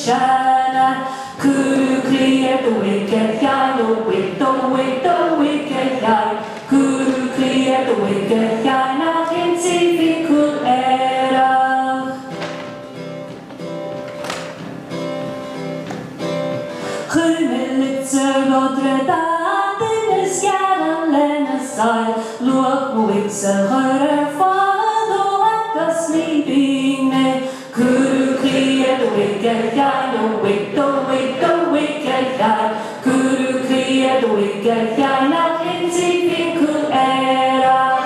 Sheáin. Cúrú clia the Bhuig Sheáin, the Bhuig, the Bhuig, the Bhuig Sheáin. Cúrú clia the Bhuig Sheáin, ach in si cool erach. Chumilitzer godre da, din is Sheáin lena sail. Luach Bhuig sa chur fad o hagas ni bine. Cúrú clia the Bhuig Sheáin, the Bhuig, the Bhuig, the Bhuig Sheáin. Cúrú clia the Bhuig Sheáin, ach in si cool erach.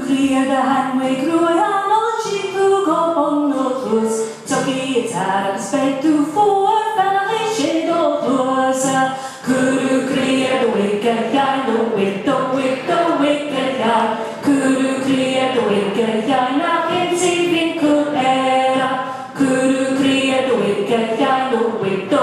Cria the handway grew an old sheep who got on no clothes. Tucky its hand sped to four family shade of clothes. Cúrú cria the Bhuig Sheáin, the Bhuig, the Bhuig, the Bhuig Sheáin. Cúrú cria the Bhuig Sheáin, ach in si cool erach. Cúrú cria the Bhuig Sheáin, the Bhuig, the